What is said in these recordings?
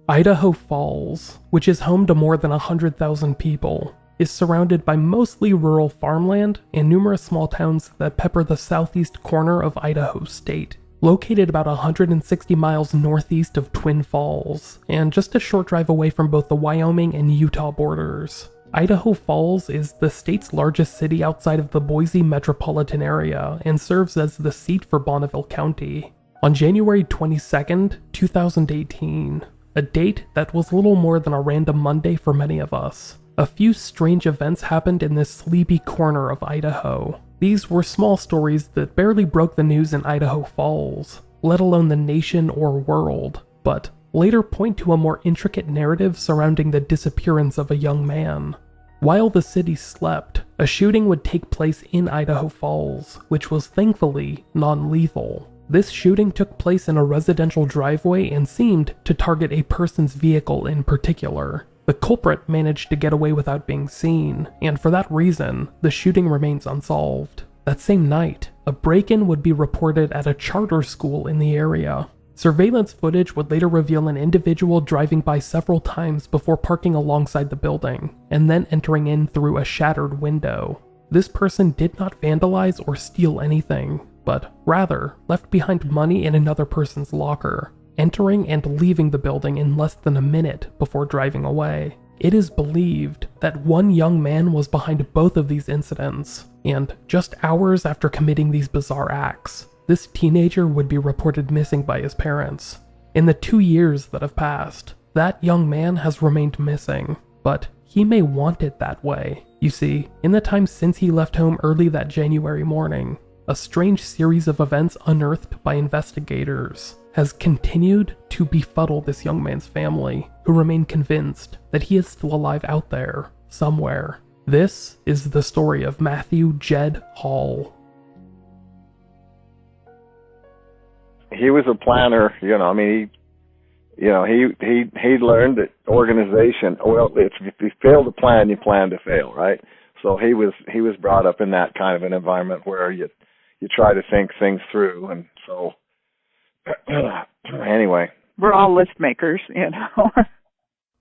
Idaho Falls, which is home to more than 100,000 people, is surrounded by mostly rural farmland and numerous small towns that pepper the southeast corner of Idaho State, located about 160 miles northeast of Twin Falls, and just a short drive away from both the Wyoming and Utah borders. Idaho Falls is the state's largest city outside of the Boise metropolitan area and serves as the seat for Bonneville County. On January 22, 2018, a date that was little more than a random Monday for many of us, a few strange events happened in this sleepy corner of Idaho. These were small stories that barely broke the news in Idaho Falls, let alone the nation or world, but later point to a more intricate narrative surrounding the disappearance of a young man. While the city slept, a shooting would take place in Idaho Falls, which was thankfully non-lethal. This shooting took place in a residential driveway and seemed to target a person's vehicle in particular. The culprit managed to get away without being seen, and for that reason, the shooting remains unsolved. That same night, a break-in would be reported at a charter school in the area. Surveillance footage would later reveal an individual driving by several times before parking alongside the building, and then entering in through a shattered window. This person did not vandalize or steal anything, but rather left behind money in another person's locker, entering and leaving the building in less than a minute before driving away. It is believed that one young man was behind both of these incidents, and just hours after committing these bizarre acts, this teenager would be reported missing by his parents. In the 2 years that have passed, that young man has remained missing, but he may want it that way. You see, in the time since he left home early that January morning, a strange series of events unearthed by investigators has continued to befuddle this young man's family, who remain convinced that he is still alive out there, somewhere. This is the story of Matthew Jed Hall. He was a planner, he learned that organization, well, if you fail to plan, you plan to fail, right? So he was brought up in that kind of an environment where you try to think things through, and so anyway. We're all list makers,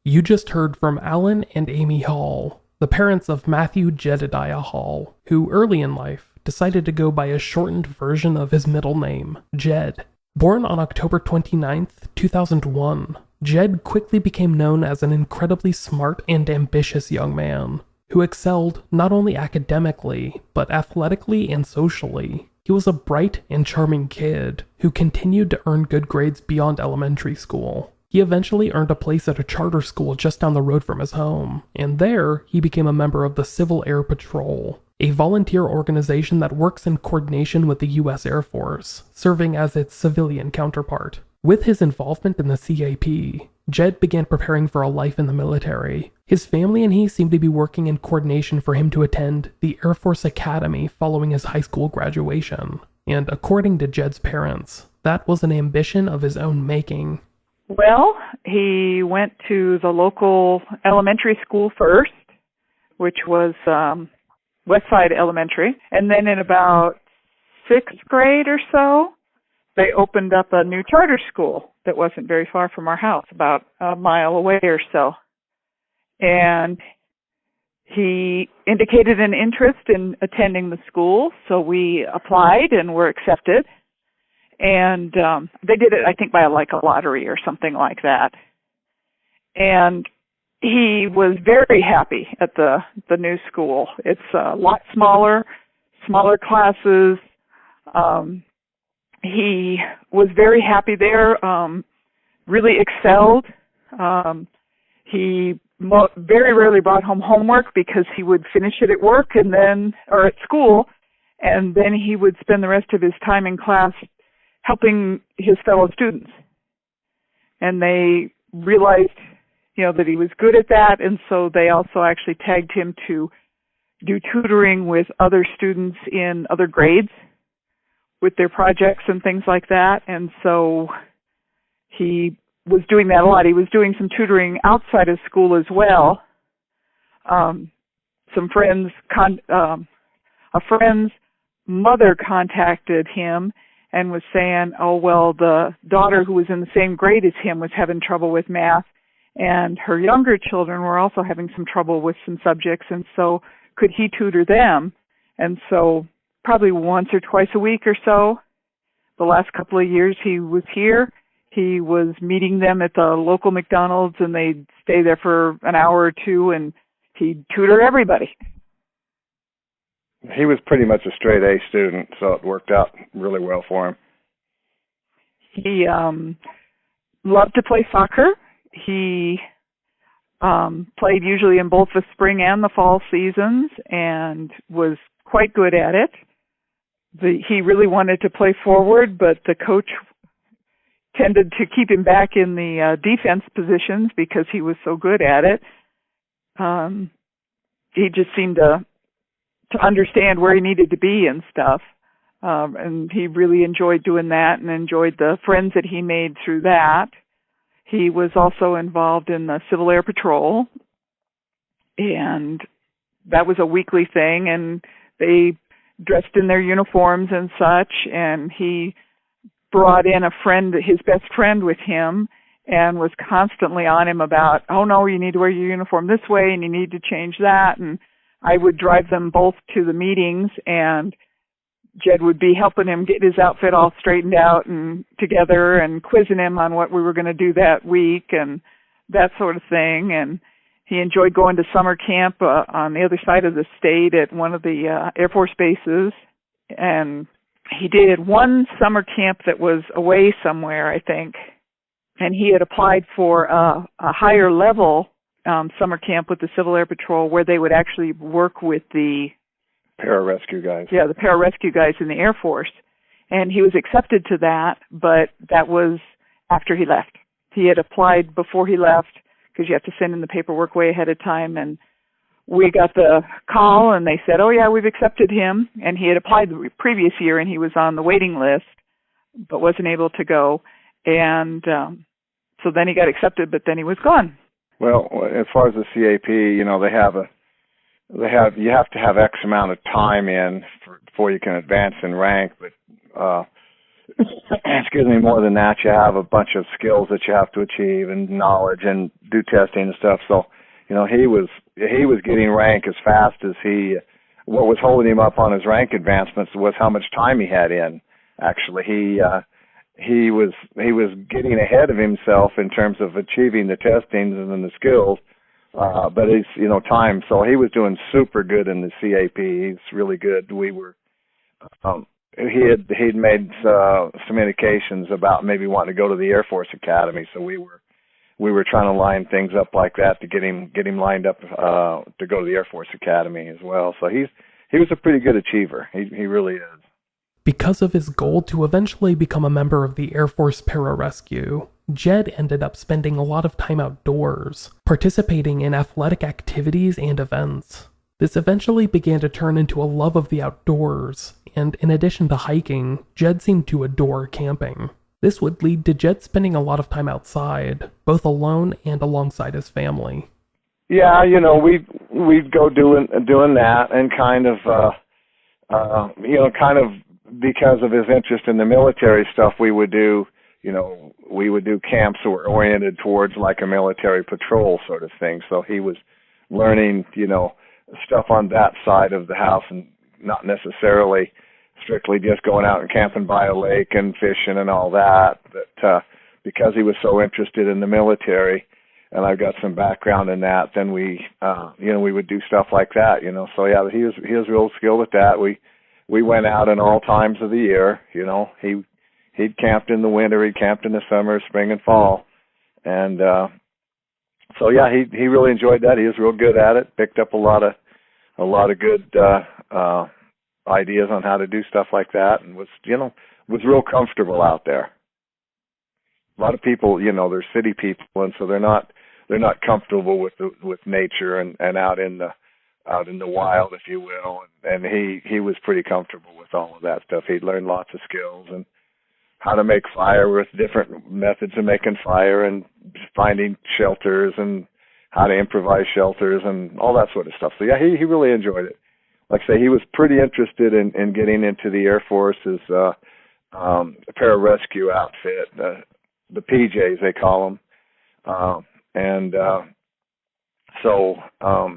You just heard from Alan and Aimee Hall, the parents of Matthew Jedediah Hall, who early in life decided to go by a shortened version of his middle name, Jed. Born on October 29, 2001, Jed quickly became known as an incredibly smart and ambitious young man, who excelled not only academically, but athletically and socially. He was a bright and charming kid who continued to earn good grades beyond elementary school. He eventually earned a place at a charter school just down the road from his home, and there he became a member of the Civil Air Patrol, a volunteer organization that works in coordination with the U.S. Air Force, serving as its civilian counterpart. With his involvement in the CAP, Jed began preparing for a life in the military. His family and he seemed to be working in coordination for him to attend the Air Force Academy following his high school graduation. And according to Jed's parents, that was an ambition of his own making. Well, he went to the local elementary school first, which was Westside Elementary. And then in about 6th grade or so, they opened up a new charter school that wasn't very far from our house, about a mile away or so. And he indicated an interest in attending the school, so we applied and were accepted. And they did it, I think, by a lottery or something like that. And he was very happy at the new school. It's a lot smaller classes. He was very happy there, really excelled. He very rarely brought home homework because he would finish it at work or at school, and then he would spend the rest of his time in class helping his fellow students. And they realized, that he was good at that, and so they also actually tagged him to do tutoring with other students in other grades with their projects and things like that. And so he was doing that a lot. He was doing some tutoring outside of school as well. Some friends, a friend's mother contacted him and was saying, oh, well, the daughter who was in the same grade as him was having trouble with math, And her younger children were also having some trouble with some subjects, and so could he tutor them? And so probably once or twice a week or so, the last couple of years he was here, he was meeting them at the local McDonald's, and they'd stay there for an hour or two, and he'd tutor everybody. He was pretty much a straight A student, so it worked out really well for him. He loved to play soccer. He played usually in both the spring and the fall seasons and was quite good at it. He really wanted to play forward, but the coach tended to keep him back in the defense positions because he was so good at it. He just seemed to understand where he needed to be and stuff. And he really enjoyed doing that and enjoyed the friends that he made through that. He was also involved in the Civil Air Patrol, and that was a weekly thing, and they dressed in their uniforms and such, and he brought in a friend, his best friend with him, and was constantly on him about, oh no, you need to wear your uniform this way, and you need to change that, and I would drive them both to the meetings, and Jed would be helping him get his outfit all straightened out and together and quizzing him on what we were going to do that week and that sort of thing. And he enjoyed going to summer camp on the other side of the state at one of the Air Force bases. And he did one summer camp that was away somewhere, I think. And he had applied for a higher level summer camp with the Civil Air Patrol where they would actually work with the pararescue guys. Yeah, the pararescue guys in the Air Force. And he was accepted to that, but that was after he left. He had applied before he left because you have to send in the paperwork way ahead of time. And we got the call and they said, oh yeah, we've accepted him. And he had applied the previous year and he was on the waiting list, but wasn't able to go. And so then he got accepted, but then he was gone. Well, as far as the CAP, you have to have X amount of time in before you can advance in rank, but excuse me, more than that, you have a bunch of skills that you have to achieve and knowledge and do testing and stuff. So, he was getting rank as fast as what was holding him up on his rank advancements was how much time he had in. Actually, he was getting ahead of himself in terms of achieving the testings and the skills. But it's, time. So he was doing super good in the CAP. He's really good. We were, he'd made some indications about maybe wanting to go to the Air Force Academy. So we were trying to line things up like that to get him lined up to go to the Air Force Academy as well. So he was a pretty good achiever. He really is. Because of his goal to eventually become a member of the Air Force Pararescue, Jed ended up spending a lot of time outdoors, participating in athletic activities and events. This eventually began to turn into a love of the outdoors, and in addition to hiking, Jed seemed to adore camping. This would lead to Jed spending a lot of time outside, both alone and alongside his family. Yeah, we'd go doing that, and kind of because of his interest in the military stuff, we would do camps that were oriented towards like a military patrol sort of thing. So he was learning, stuff on that side of the house and not necessarily strictly just going out and camping by a lake and fishing and all that. But because he was so interested in the military, and I've got some background in that, then we would do stuff like that, So yeah, he was real skilled at that. We went out in all times of the year, He'd camped in the winter, he'd camped in the summer, spring and fall. And so yeah, he really enjoyed that. He was real good at it, picked up a lot of good ideas on how to do stuff like that, and was real comfortable out there. A lot of people, they're city people, and so they're not comfortable with nature and out in the wild, if you will. And he was pretty comfortable with all of that stuff. He'd learned lots of skills and how to make fire with different methods of making fire and finding shelters and how to improvise shelters and all that sort of stuff. So yeah, he really enjoyed it. Like I say, he was pretty interested in getting into the Air Force's pararescue outfit, the PJs they call them. And so that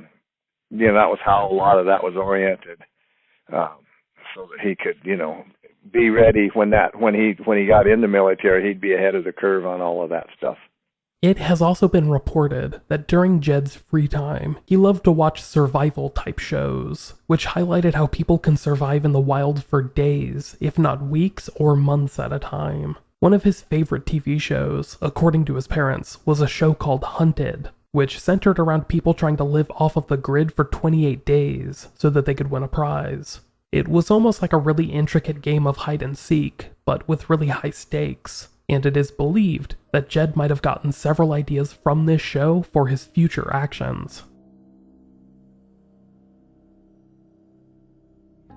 was how a lot of that was oriented, so that he could, be ready when he got in the military, he'd be ahead of the curve on all of that stuff. It has also been reported that during Jed's free time, he loved to watch survival-type shows, which highlighted how people can survive in the wild for days, if not weeks or months at a time. One of his favorite TV shows, according to his parents, was a show called Hunted, which centered around people trying to live off of the grid for 28 days so that they could win a prize. It was almost like a really intricate game of hide and seek, but with really high stakes. And it is believed that Jed might have gotten several ideas from this show for his future actions.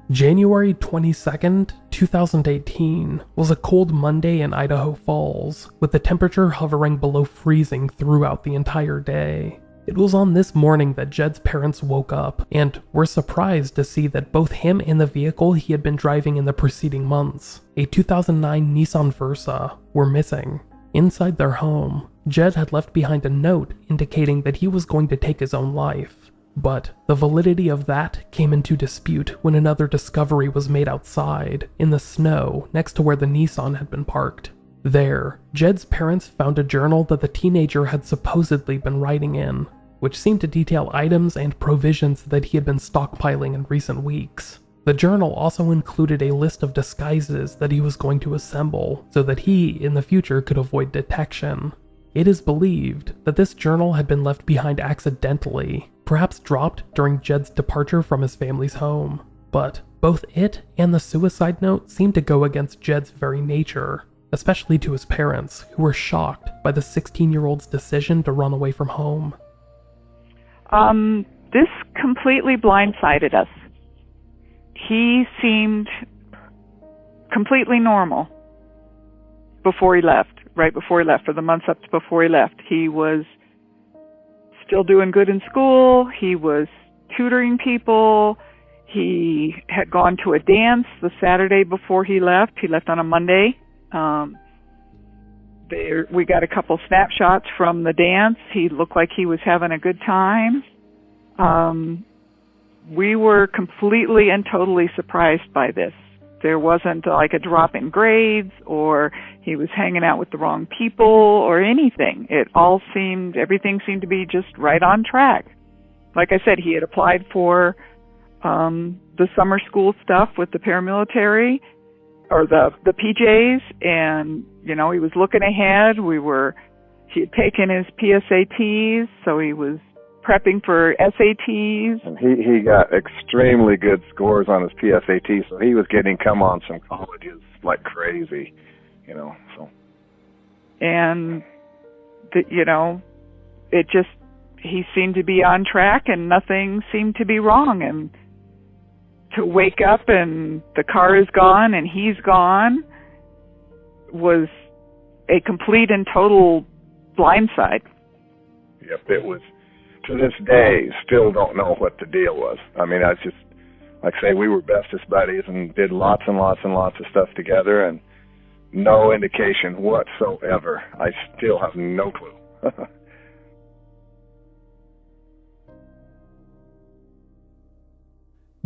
January 22nd, 2018 was a cold Monday in Idaho Falls, with the temperature hovering below freezing throughout the entire day. It was on this morning that Jed's parents woke up and were surprised to see that both him and the vehicle he had been driving in the preceding months, a 2009 Nissan Versa, were missing. Inside their home, Jed had left behind a note indicating that he was going to take his own life. But the validity of that came into dispute when another discovery was made outside, in the snow next to where the Nissan had been parked. There, Jed's parents found a journal that the teenager had supposedly been writing in, which seemed to detail items and provisions that he had been stockpiling in recent weeks. The journal also included a list of disguises that he was going to assemble so that he, in the future, could avoid detection. It is believed that this journal had been left behind accidentally, perhaps dropped during Jed's departure from his family's home. But both it and the suicide note seemed to go against Jed's very nature, especially to his parents, who were shocked by the 16-year-old's decision to run away from home. This completely blindsided us. He seemed completely normal before he left, right before he left, for the months up to before he left. He was still doing good in school. He was tutoring people. He had gone to a dance the Saturday before he left. He left on a Monday. We got a couple snapshots from the dance. He looked like he was having a good time. We were completely and totally surprised by this. There wasn't like a drop in grades, or he was hanging out with the wrong people or anything. Everything seemed to be just right on track. Like I said, he had applied for the summer school stuff with the paramilitary, or the PJs, and he was looking ahead. He had taken his PSATs, so he was prepping for SATs. And he got extremely good scores on his PSATs, so he was getting come-ons from colleges like crazy, so. And, he seemed to be on track and nothing seemed to be wrong. And to wake up and the car is gone and he's gone was a complete and total blindside. Yep, it was. To this day, still don't know what the deal was. I mean, I just, like I say, we were bestest buddies and did lots and lots and lots of stuff together, and no indication whatsoever. I still have no clue.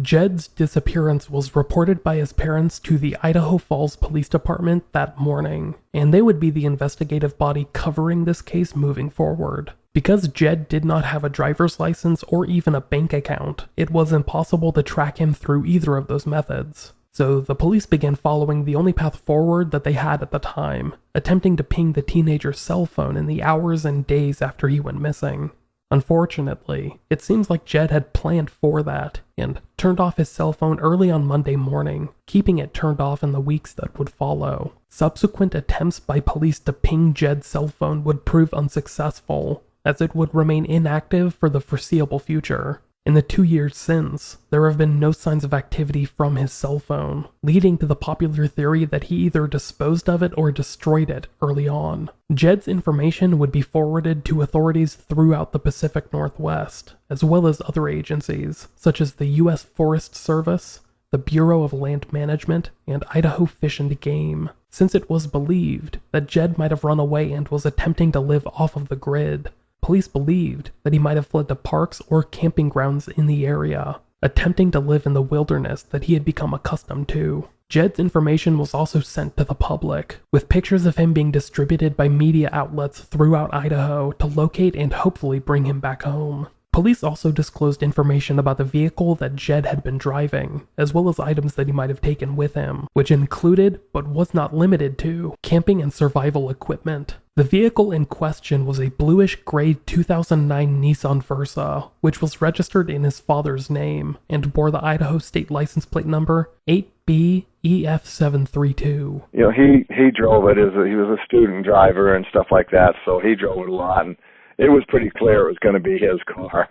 Jed's disappearance was reported by his parents to the Idaho Falls Police Department that morning, and they would be the investigative body covering this case moving forward. Because Jed did not have a driver's license or even a bank account, it was impossible to track him through either of those methods. So the police began following the only path forward that they had at the time, attempting to ping the teenager's cell phone in the hours and days after he went missing. Unfortunately, it seems like Jed had planned for that and turned off his cell phone early on Monday morning, keeping it turned off in the weeks that would follow. Subsequent attempts by police to ping Jed's cell phone would prove unsuccessful, as it would remain inactive for the foreseeable future. In the 2 years since, there have been no signs of activity from his cell phone, leading to the popular theory that he either disposed of it or destroyed it early on. Jed's information would be forwarded to authorities throughout the Pacific Northwest, as well as other agencies, such as the U.S. Forest Service, the Bureau of Land Management, and Idaho Fish and Game, since it was believed that Jed might have run away and was attempting to live off of the grid. police believed that he might have fled to parks or camping grounds in the area, attempting to live in the wilderness that he had become accustomed to. Jed's information was also sent to the public, with pictures of him being distributed by media outlets throughout Idaho to locate and hopefully bring him back home. Police also disclosed information about the vehicle that Jed had been driving, as well as items that he might have taken with him, which included, but was not limited to, camping and survival equipment. The vehicle in question was a bluish-gray 2009 Nissan Versa, which was registered in his father's name, and bore the Idaho state license plate number 8BEF732. He drove it he was a student driver and stuff like that, so he drove it a lot, and it was pretty clear it was going to be his car,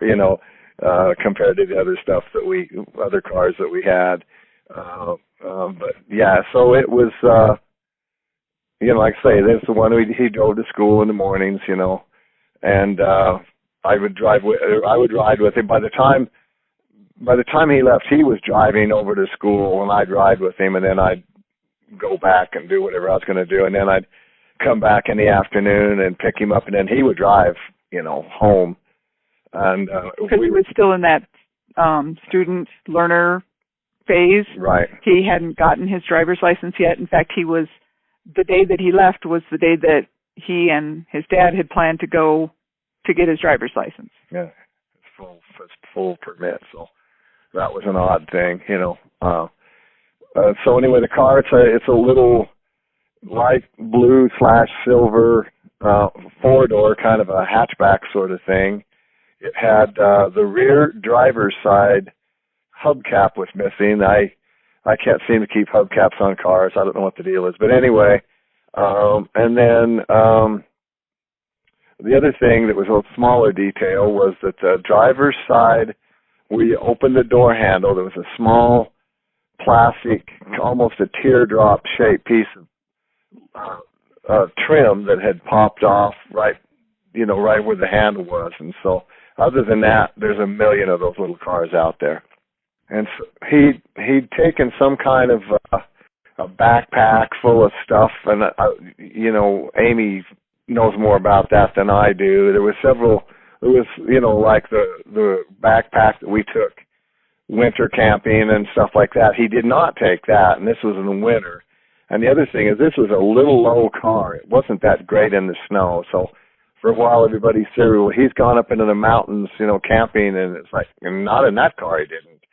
compared to the other other cars that we had. But yeah, so it was, like I say, this is the one he drove to school in the mornings, and I would ride with him. By the time he left, he was driving over to school, and I'd ride with him, and then I'd go back and do whatever I was going to do, and then I'd come back in the afternoon and pick him up, and then he would drive home. And because he was still in that student learner phase. Right. He hadn't gotten his driver's license yet. In fact, the day that he left was the day that he and his dad had planned to go to get his driver's license. Yeah, it's full permit. So that was an odd thing, So anyway, the car, it's a little light blue/silver 4-door, kind of a hatchback sort of thing. It had the rear driver's side hubcap was missing. I can't seem to keep hubcaps on cars. I don't know what the deal is. But anyway, and then the other thing that was a smaller detail was that the driver's side, where you opened the door handle, there was a small plastic, almost a teardrop shaped piece of trim that had popped off right where the handle was. And so other than that, there's a million of those little cars out there. And so he'd taken some kind of a backpack full of stuff, and Aimee knows more about that than I do. There was like the backpack that we took winter camping and stuff like that. He did not take that, and this was in the winter. And the other thing is, this was a little low car. It wasn't that great in the snow. So for a while, everybody said, well, he's gone up into the mountains, camping, and it's like, not in that car he didn't,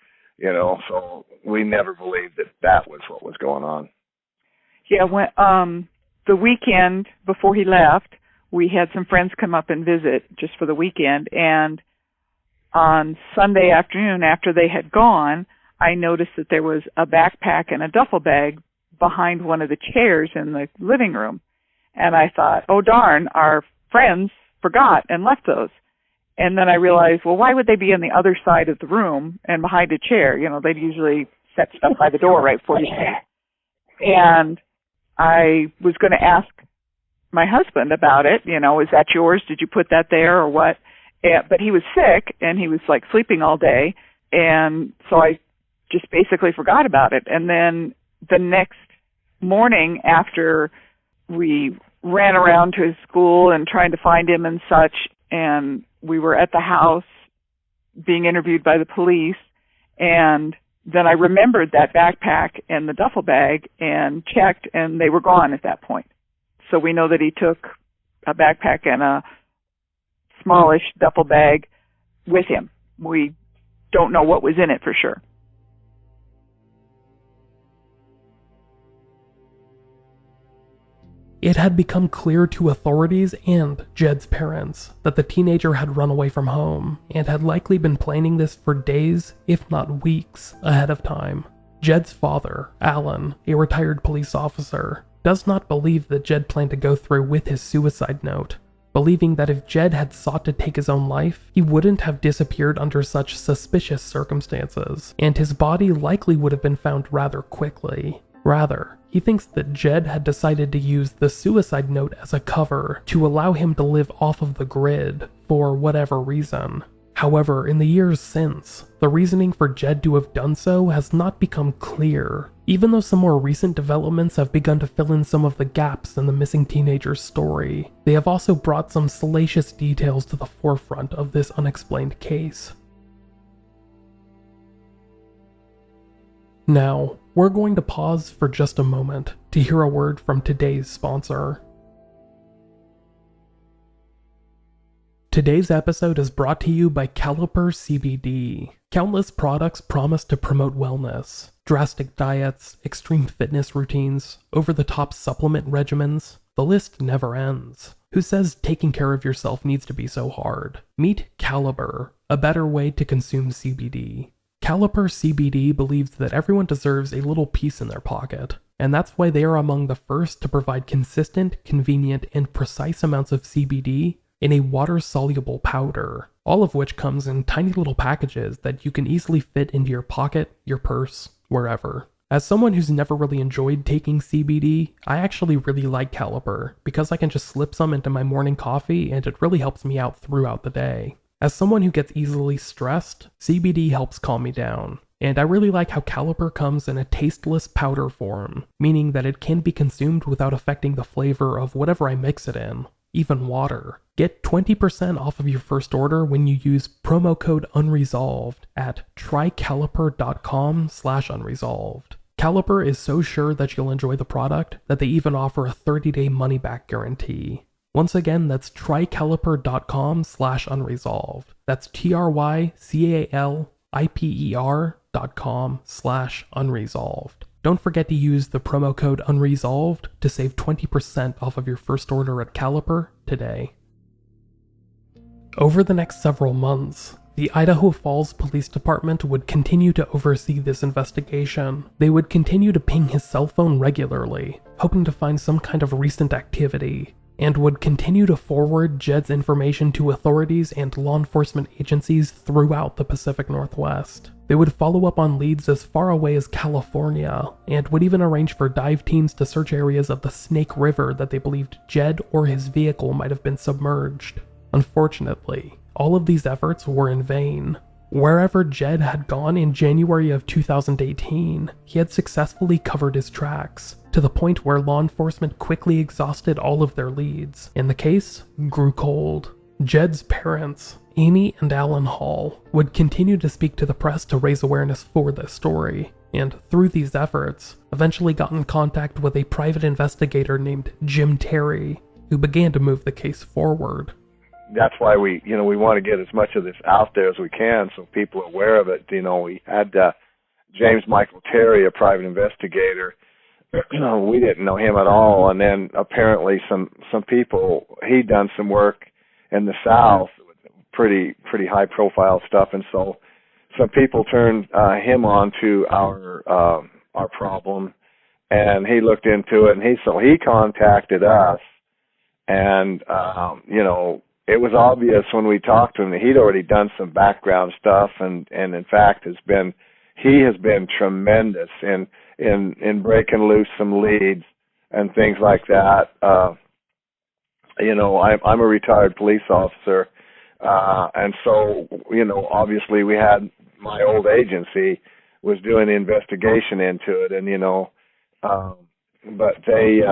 So we never believed that was what was going on. Yeah, when the weekend before he left, we had some friends come up and visit just for the weekend, and on Sunday afternoon, after they had gone, I noticed that there was a backpack and a duffel bag behind one of the chairs in the living room. And I thought, oh darn, our friends forgot and left those. And then I realized, well, why would they be on the other side of the room and behind a chair? They'd usually set stuff by the door right before you came. And I was going to ask my husband about it, is that yours? Did you put that there or what? But he was sick and he was like sleeping all day. And so I just basically forgot about it. And then the next morning, after we ran around to his school and trying to find him and such, and we were at the house being interviewed by the police, and then I remembered that backpack and the duffel bag and checked, and they were gone at that point. So we know that he took a backpack and a smallish duffel bag with him. We don't know what was in it for sure. It had become clear to authorities and Jed's parents that the teenager had run away from home and had likely been planning this for days, if not weeks, ahead of time. Jed's father, Alan, a retired police officer, does not believe that Jed planned to go through with his suicide note, believing that if Jed had sought to take his own life, he wouldn't have disappeared under such suspicious circumstances, and his body likely would have been found rather quickly. Rather, he thinks that Jed had decided to use the suicide note as a cover to allow him to live off of the grid for whatever reason. However, in the years since, the reasoning for Jed to have done so has not become clear, even though some more recent developments have begun to fill in some of the gaps in the missing teenager's story. They have also brought some salacious details to the forefront of this unexplained case. Now, we're going to pause for just a moment to hear a word from today's sponsor. Today's episode is brought to you by Caliper CBD. Countless products promise to promote wellness. Drastic diets, extreme fitness routines, over-the-top supplement regimens. The list never ends. Who says taking care of yourself needs to be so hard? Meet Caliper, a better way to consume CBD. Caliper CBD believes that everyone deserves a little peace in their pocket, and that's why they are among the first to provide consistent, convenient, and precise amounts of CBD in a water-soluble powder, all of which comes in tiny little packages that you can easily fit into your pocket, your purse, wherever. As someone who's never really enjoyed taking CBD, I actually really like Caliper because I can just slip some into my morning coffee and it really helps me out throughout the day. As someone who gets easily stressed, CBD helps calm me down. And I really like how Caliper comes in a tasteless powder form, meaning that it can be consumed without affecting the flavor of whatever I mix it in, even water. Get 20% off of your first order when you use promo code UNRESOLVED at trycaliper.com/unresolved. Caliper is so sure that you'll enjoy the product that they even offer a 30-day money-back guarantee. Once again, that's trycaliper.com/unresolved. That's trycaliper.com/unresolved. Don't forget to use the promo code UNRESOLVED to save 20% off of your first order at Caliper today. Over the next several months, the Idaho Falls Police Department would continue to oversee this investigation. They would continue to ping his cell phone regularly, hoping to find some kind of recent activity, and would continue to forward Jed's information to authorities and law enforcement agencies throughout the Pacific Northwest. They would follow up on leads as far away as California, and would even arrange for dive teams to search areas of the Snake River that they believed Jed or his vehicle might have been submerged. Unfortunately, all of these efforts were in vain. Wherever Jed had gone in January of 2018, he had successfully covered his tracks, to the point where law enforcement quickly exhausted all of their leads, and the case grew cold. Jed's parents, Aimee and Alan Hall, would continue to speak to the press to raise awareness for this story, and through these efforts, eventually got in contact with a private investigator named Jim Terry, who began to move the case forward. That's why we want to get as much of this out there as we can so people are aware of it. We had James Michael Terry, a private investigator. We didn't know him at all, and then apparently some people, he'd done some work in the South, pretty high profile stuff, and so some people turned him on to our problem, and he looked into it, and he contacted us, and it was obvious when we talked to him that he'd already done some background stuff, and in fact he has been tremendous in breaking loose some leads and things like that. I'm a retired police officer, and so obviously we had my old agency was doing the investigation into it, and but they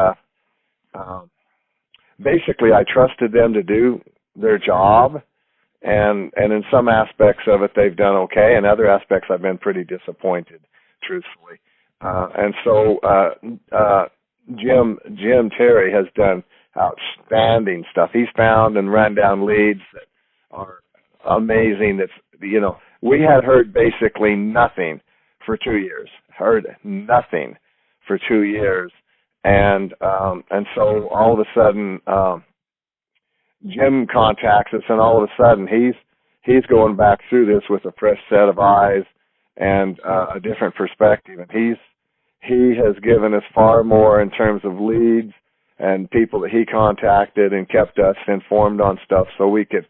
basically I trusted them to do their job, and in some aspects of it they've done okay, and other aspects I've been pretty disappointed, truthfully. And so Jim Terry has done outstanding stuff. He's found and run down leads that are amazing. That's we had heard basically nothing for 2 years. Heard nothing for 2 years, and so all of a sudden Jim contacts us, and all of a sudden he's going back through this with a fresh set of eyes and a different perspective, and he has given us far more in terms of leads and people that he contacted and kept us informed on stuff so we could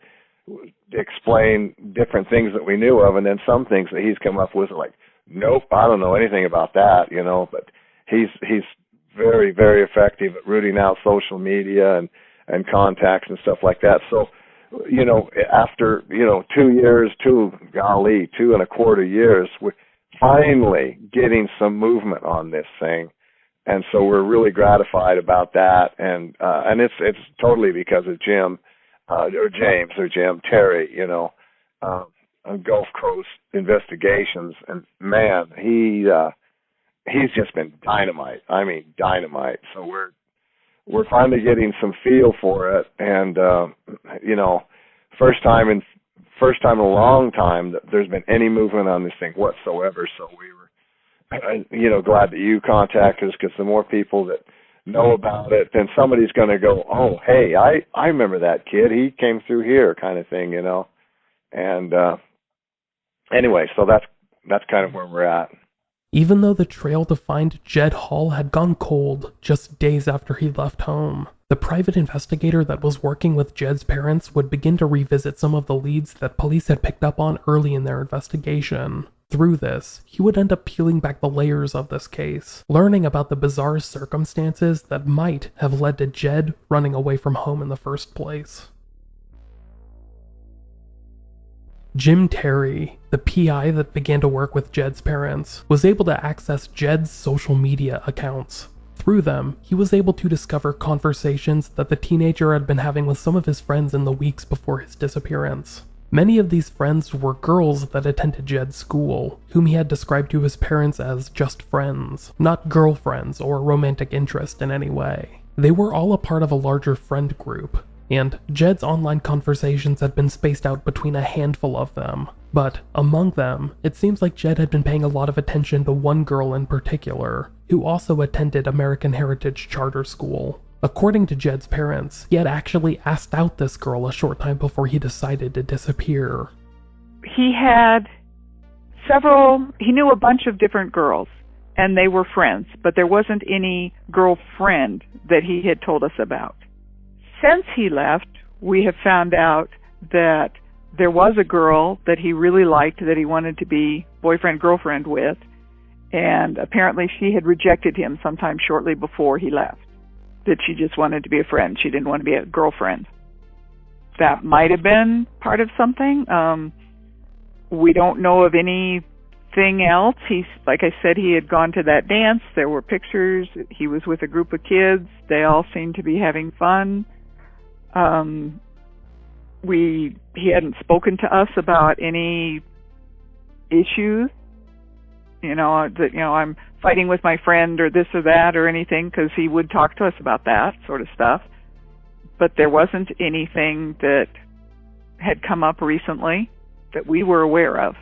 explain different things that we knew of, and then some things that he's come up with like, nope, I don't know anything about that, but he's very, very effective at rooting out social media and contacts and stuff like that. So after 2 years, 2.25 years, we're finally getting some movement on this thing. And so we're really gratified about that, and it's totally because of Jim, or James, or Jim Terry, on Gulf Coast Investigations, and man, he's just been dynamite. I mean, dynamite. So we're finally getting some feel for it, and first time in a long time that there's been any movement on this thing whatsoever. So we were, glad that you contacted us, because the more people that know about it, then somebody's going to go, oh, hey, I remember that kid. He came through here, kind of thing, And anyway, so that's kind of where we're at. Even though the trail to find Jed Hall had gone cold just days after he left home, the private investigator that was working with Jed's parents would begin to revisit some of the leads that police had picked up on early in their investigation. Through this, he would end up peeling back the layers of this case, learning about the bizarre circumstances that might have led to Jed running away from home in the first place. Jim Terry, the PI that began to work with Jed's parents, was able to access Jed's social media accounts. Through them, he was able to discover conversations that the teenager had been having with some of his friends in the weeks before his disappearance. Many of these friends were girls that attended Jed's school, whom he had described to his parents as just friends, not girlfriends or romantic interest in any way. They were all a part of a larger friend group, and Jed's online conversations had been spaced out between a handful of them. But among them, it seems like Jed had been paying a lot of attention to one girl in particular, who also attended American Heritage Charter School. According to Jed's parents, he had actually asked out this girl a short time before he decided to disappear. He knew a bunch of different girls, and they were friends, but there wasn't any girlfriend that he had told us about. Since he left, we have found out that there was a girl that he really liked, that he wanted to be boyfriend-girlfriend with, and apparently she had rejected him sometime shortly before he left, that she just wanted to be a friend. She didn't want to be a girlfriend. That might have been part of something. We don't know of anything else. Like I said, he had gone to that dance. There were pictures. He was with a group of kids. They all seemed to be having fun. He hadn't spoken to us about any issues, I'm fighting with my friend or this or that or anything, because he would talk to us about that sort of stuff. But there wasn't anything that had come up recently that we were aware of.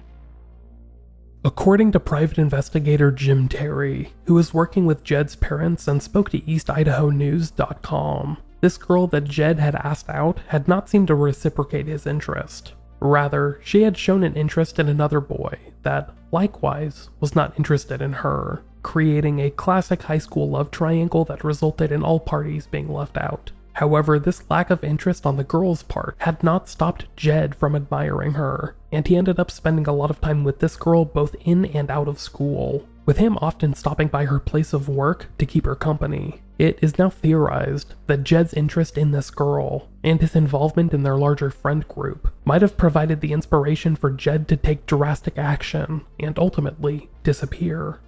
According to private investigator Jim Terry, who was working with Jed's parents and spoke to EastIdahoNews.com, this girl that Jed had asked out had not seemed to reciprocate his interest. Rather, she had shown an interest in another boy that, likewise, was not interested in her, creating a classic high school love triangle that resulted in all parties being left out. However, this lack of interest on the girl's part had not stopped Jed from admiring her, and he ended up spending a lot of time with this girl both in and out of school, with him often stopping by her place of work to keep her company. It is now theorized that Jed's interest in this girl, and his involvement in their larger friend group, might have provided the inspiration for Jed to take drastic action, and ultimately disappear.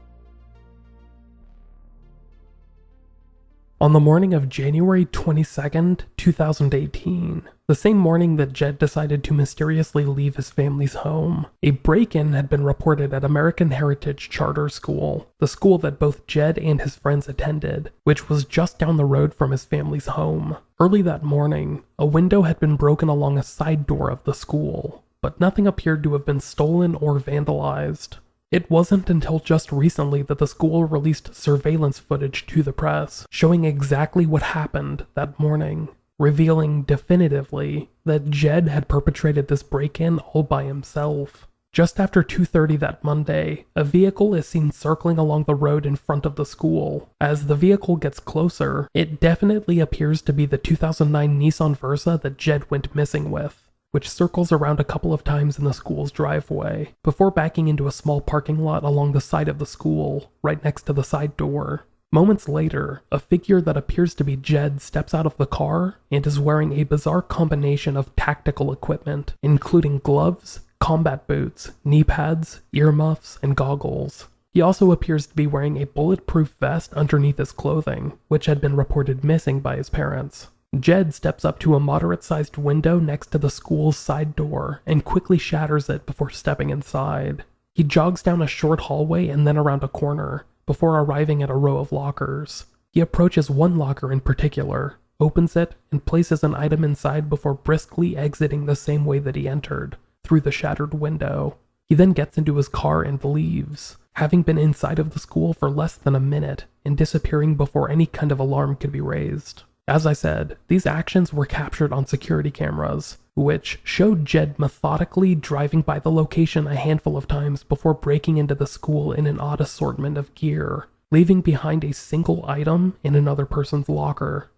On the morning of January 22nd, 2018, the same morning that Jed decided to mysteriously leave his family's home, a break-in had been reported at American Heritage Charter School, the school that both Jed and his friends attended, which was just down the road from his family's home. Early that morning, a window had been broken along a side door of the school, but nothing appeared to have been stolen or vandalized. It wasn't until just recently that the school released surveillance footage to the press, showing exactly what happened that morning, revealing definitively that Jed had perpetrated this break-in all by himself. Just after 2:30 that Monday, a vehicle is seen circling along the road in front of the school. As the vehicle gets closer, it definitely appears to be the 2009 Nissan Versa that Jed went missing with, which circles around a couple of times in the school's driveway, before backing into a small parking lot along the side of the school, right next to the side door. Moments later, a figure that appears to be Jed steps out of the car and is wearing a bizarre combination of tactical equipment, including gloves, combat boots, knee pads, earmuffs, and goggles. He also appears to be wearing a bulletproof vest underneath his clothing, which had been reported missing by his parents. Jed steps up to a moderate-sized window next to the school's side door and quickly shatters it before stepping inside. He jogs down a short hallway and then around a corner, before arriving at a row of lockers. He approaches one locker in particular, opens it, and places an item inside before briskly exiting the same way that he entered, through the shattered window. He then gets into his car and leaves, having been inside of the school for less than a minute and disappearing before any kind of alarm could be raised. As I said, these actions were captured on security cameras, which showed Jed methodically driving by the location a handful of times before breaking into the school in an odd assortment of gear, leaving behind a single item in another person's locker.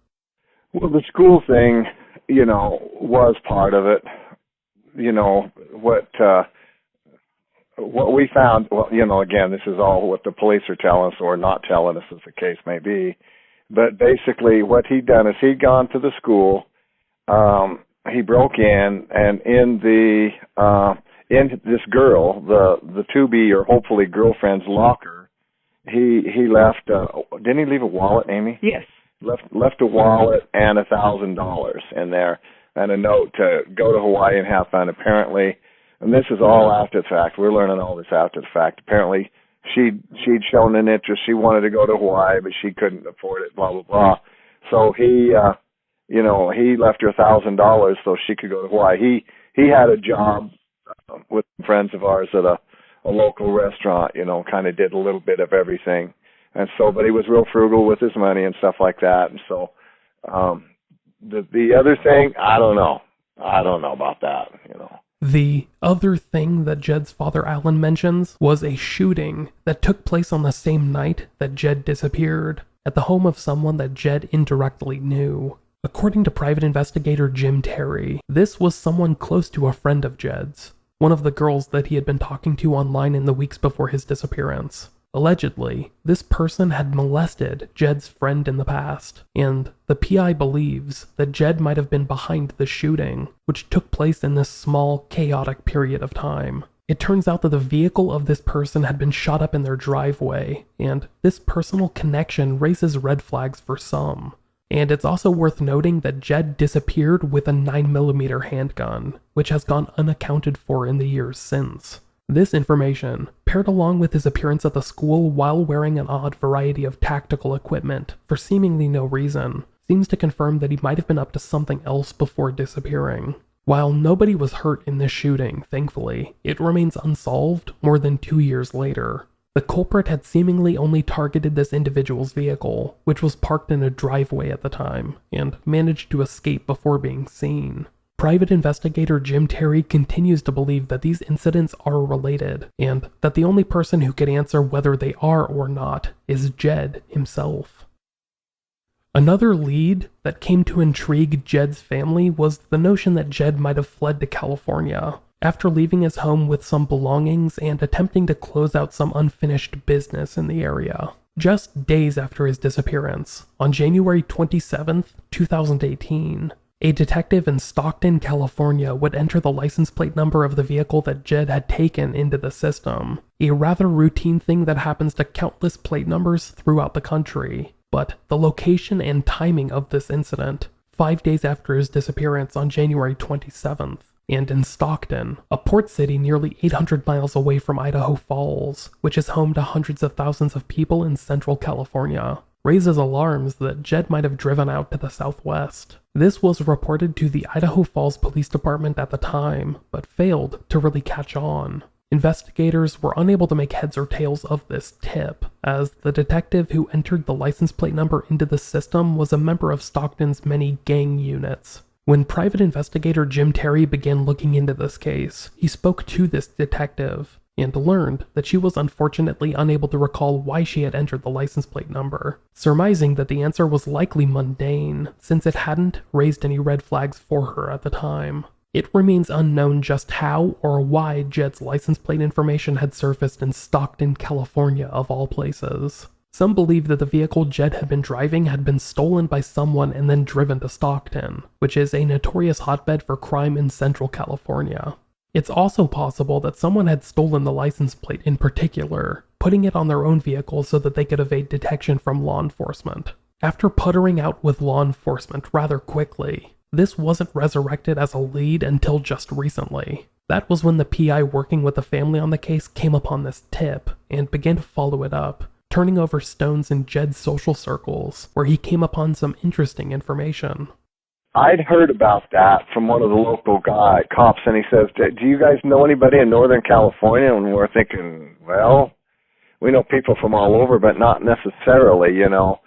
Well, the school thing, was part of it. What we found, again, this is all what the police are telling us or not telling us, as the case may be. But basically what he'd done is he'd gone to the school, he broke in, and in this girl, the to-be or hopefully girlfriend's locker, he left, didn't he leave a wallet, Aimee? Yes. Left a wallet and $1,000 in there, and a note to go to Hawaii and have fun. Apparently, and this is all after the fact, we're learning all this after the fact, apparently she'd shown an interest. She wanted to go to Hawaii, but she couldn't afford it, blah, blah, blah. So he left her $1,000 so she could go to Hawaii. He had a job with friends of ours at a local restaurant, kind of did a little bit of everything. And so, but he was real frugal with his money and stuff like that. And so, the other thing, I don't know about that, The other thing that Jed's father Alan mentions was a shooting that took place on the same night that Jed disappeared, at the home of someone that Jed indirectly knew. According to private investigator Jim Terry, this was someone close to a friend of Jed's, one of the girls that he had been talking to online in the weeks before his disappearance. Allegedly, this person had molested Jed's friend in the past, and the PI believes that Jed might have been behind the shooting, which took place in this small, chaotic period of time. It turns out that the vehicle of this person had been shot up in their driveway, and this personal connection raises red flags for some. And it's also worth noting that Jed disappeared with a 9mm handgun, which has gone unaccounted for in the years since. This information, paired along with his appearance at the school while wearing an odd variety of tactical equipment for seemingly no reason, seems to confirm that he might have been up to something else before disappearing. While nobody was hurt in this shooting, thankfully, it remains unsolved more than 2 years later. The culprit had seemingly only targeted this individual's vehicle, which was parked in a driveway at the time, and managed to escape before being seen. Private investigator Jim Terry continues to believe that these incidents are related, and that the only person who could answer whether they are or not is Jed himself. Another lead that came to intrigue Jed's family was the notion that Jed might have fled to California, after leaving his home with some belongings and attempting to close out some unfinished business in the area. Just days after his disappearance, on January 27th, 2018, a detective in Stockton, California would enter the license plate number of the vehicle that Jed had taken into the system, a rather routine thing that happens to countless plate numbers throughout the country. But the location and timing of this incident, 5 days after his disappearance on January 27th, and in Stockton, a port city nearly 800 miles away from Idaho Falls, which is home to hundreds of thousands of people in central California, raises alarms that Jed might have driven out to the southwest. This was reported to the Idaho Falls Police Department at the time, but failed to really catch on. Investigators were unable to make heads or tails of this tip, as the detective who entered the license plate number into the system was a member of Stockton's many gang units. When private investigator Jim Terry began looking into this case, he spoke to this detective, and learned that she was unfortunately unable to recall why she had entered the license plate number, surmising that the answer was likely mundane, since it hadn't raised any red flags for her at the time. It remains unknown just how or why Jed's license plate information had surfaced in Stockton, California of all places. Some believe that the vehicle Jed had been driving had been stolen by someone and then driven to Stockton, which is a notorious hotbed for crime in Central California. It's also possible that someone had stolen the license plate in particular, putting it on their own vehicle so that they could evade detection from law enforcement. After puttering out with law enforcement rather quickly, this wasn't resurrected as a lead until just recently. That was when the PI working with the family on the case came upon this tip and began to follow it up, turning over stones in Jed's social circles, where he came upon some interesting information. I'd heard about that from one of the local cops, and he says, do you guys know anybody in Northern California? And we're thinking, well, we know people from all over, but not necessarily, you know.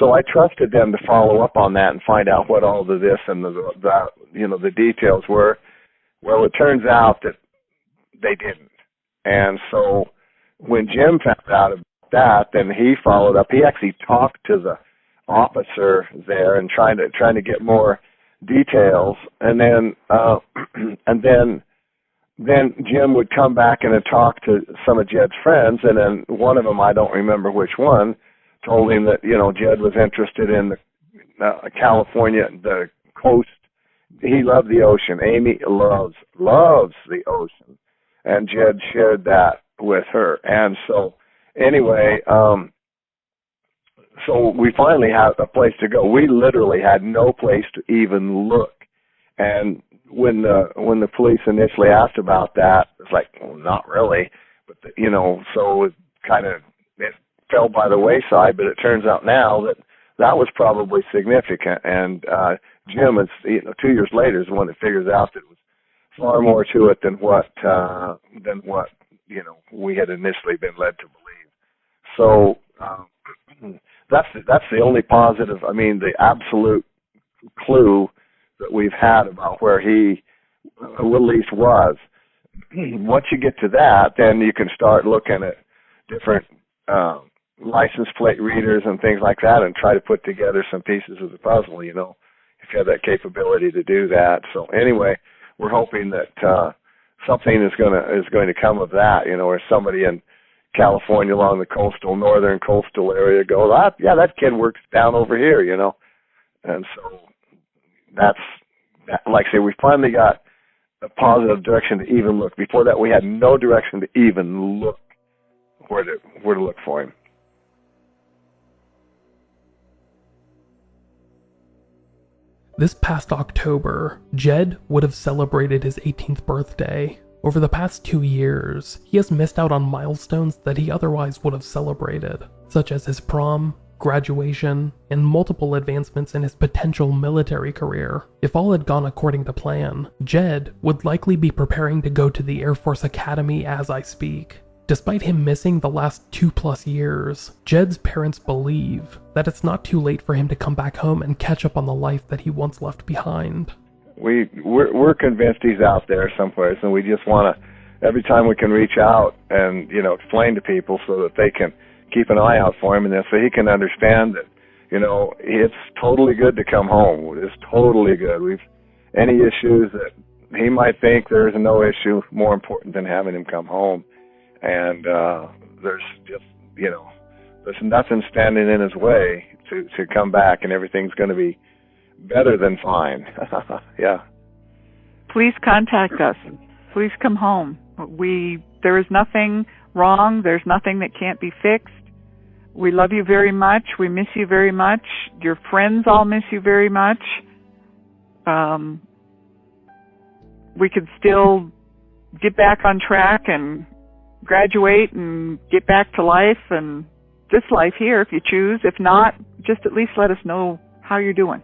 So I trusted them to follow up on that and find out what all of this and the details were. Well, it turns out that they didn't. And so when Jim found out about that, then he followed up. He actually talked to the officer there and trying to get more details. And then Jim would come back and talk to some of Jed's friends, and then one of them, I don't remember which one, told him that, Jed was interested in the California, the coast. He loved the ocean. Aimee loves the ocean. And Jed shared that with her. And so anyway, so we finally had a place to go. We literally had no place to even look. And when the police initially asked about that, it's like, well, not really. But, so it it fell by the wayside. But it turns out now that was probably significant. And Jim is, 2 years later, is the one that figures out that it was far more to it than what we had initially been led to believe. So that's the only positive. I mean, the absolute clue that we've had about where he at least was. Once you get to that, then you can start looking at different license plate readers and things like that, and try to put together some pieces of the puzzle. If you have that capability to do that. So anyway, we're hoping that something is going to come of that. Or somebody in California along the northern coastal area goes, that kid works down over here. And so that's like I say, we finally got a positive direction to even look. Before that, we had no direction to even look where to look for him. This past October, Jed would have celebrated his 18th birthday. Over the past 2 years, he has missed out on milestones that he otherwise would have celebrated, such as his prom, graduation, and multiple advancements in his potential military career. If all had gone according to plan, Jed would likely be preparing to go to the Air Force Academy as I speak. Despite him missing the last 2+ years, Jed's parents believe that it's not too late for him to come back home and catch up on the life that he once left behind. We're convinced he's out there someplace, and we just want to, every time we can reach out and, explain to people so that they can keep an eye out for him, and then so he can understand that, it's totally good to come home. It's totally good. Any issues that he might think there's no issue more important than having him come home. And there's just, there's nothing standing in his way to come back, and everything's going to be better than fine. Yeah. Please contact us. Please come home. There is nothing wrong. There's nothing that can't be fixed. We love you very much. We miss you very much. Your friends all miss you very much. We could still get back on track and graduate and get back to life and this life here if you choose. If not, just at least let us know how you're doing.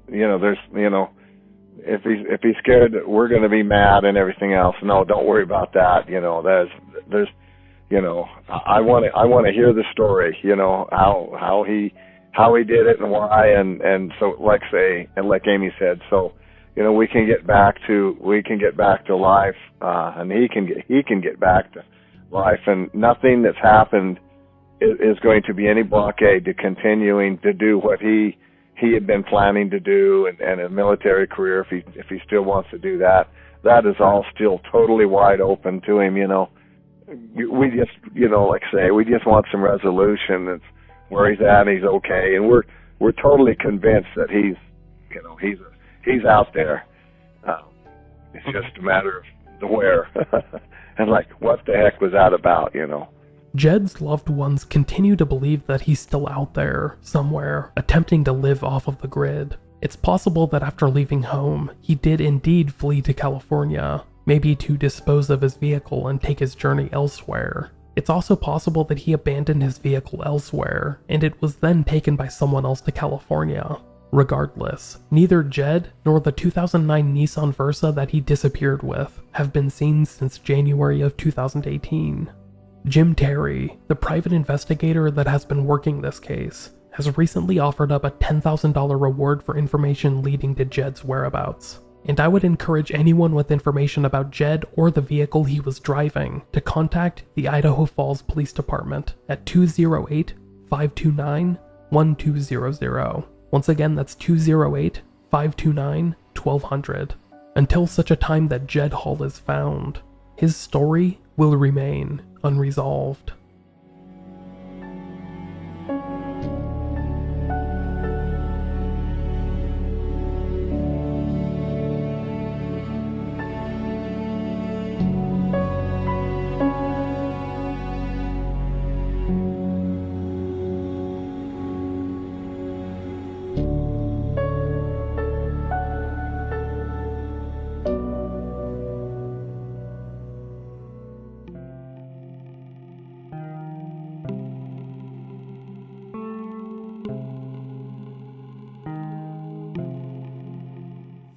If he's scared that we're going to be mad and everything else, no, don't worry about that. There's I want to hear the story, how he did it and why, and so like Aimee said, so we can get back to life, and he can get back to life, and nothing that's happened is going to be any blockade to continuing to do what he had been planning to do, and a military career if he still wants to do that. That is all still totally wide open to him, we just, like say, we just want some resolution. It's where he's at, and he's okay, and we're totally convinced that he's out there. It's just a matter of the where, and like, what the heck was that about, Jed's loved ones continue to believe that he's still out there, somewhere, attempting to live off of the grid. It's possible that after leaving home, he did indeed flee to California, maybe to dispose of his vehicle and take his journey elsewhere. It's also possible that he abandoned his vehicle elsewhere, and it was then taken by someone else to California. Regardless, neither Jed nor the 2009 Nissan Versa that he disappeared with have been seen since January of 2018. Jim Terry, the private investigator that has been working this case, has recently offered up a $10,000 reward for information leading to Jed's whereabouts. And I would encourage anyone with information about Jed or the vehicle he was driving to contact the Idaho Falls Police Department at 208-529-1200. Once again, that's 208-529-1200. Until such a time that Jed Hall is found, his story will remain unresolved.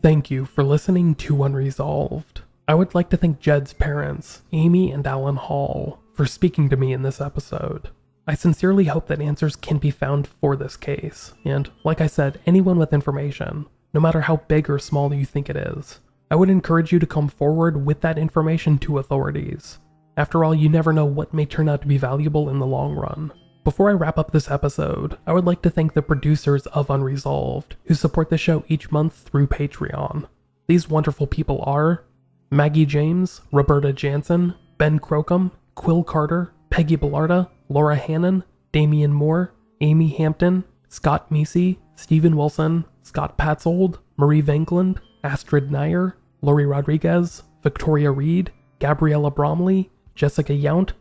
Thank you for listening to Unresolved. I would like to thank Jed's parents, Aimee and Alan Hall, for speaking to me in this episode. I sincerely hope that answers can be found for this case, and like I said, anyone with information, no matter how big or small you think it is, I would encourage you to come forward with that information to authorities. After all, you never know what may turn out to be valuable in the long run. Before I wrap up this episode, I would like to thank the producers of Unresolved, who support the show each month through Patreon. These wonderful people are Maggyjames, Roberta Janson, Ben Krokum, Quil Carter, Peggy Belarde, Laura Hannan, Damion Moore, Aimee Hampton, Scott Meesey, Stephen Wilson, Scott Patzold, Marie Vanglund, Astrid Kneier, Lori Rodriguez, Victoria Reid, Gabriella Bromley, Jessica Yount,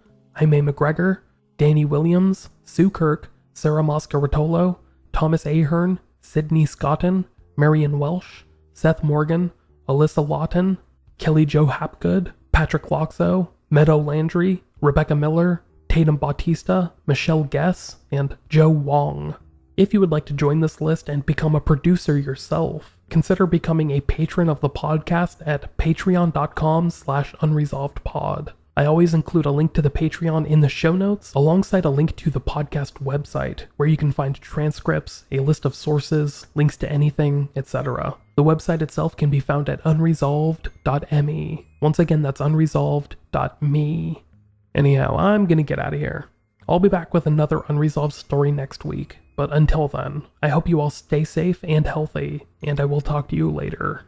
Aimee McGregor, Danny Williams, Sue Kirk, Sara Moscaritolo, Thomas Ahearn, Sydney Scotton, Marion Welsh, Seth Morgan, Alyssa Lawton, Kelly Jo Hapgood, Patrick Loxo, Meadow Landry, Rebecca Miller, Tatum Bautista, Michelle Guess, and Joe Wong. If you would like to join this list and become a producer yourself, consider becoming a patron of the podcast at patreon.com/unresolvedpod. I always include a link to the Patreon in the show notes, alongside a link to the podcast website, where you can find transcripts, a list of sources, links to anything, etc. The website itself can be found at unresolved.me. Once again, that's unresolved.me. Anyhow, I'm gonna get out of here. I'll be back with another unresolved story next week, but until then, I hope you all stay safe and healthy, and I will talk to you later.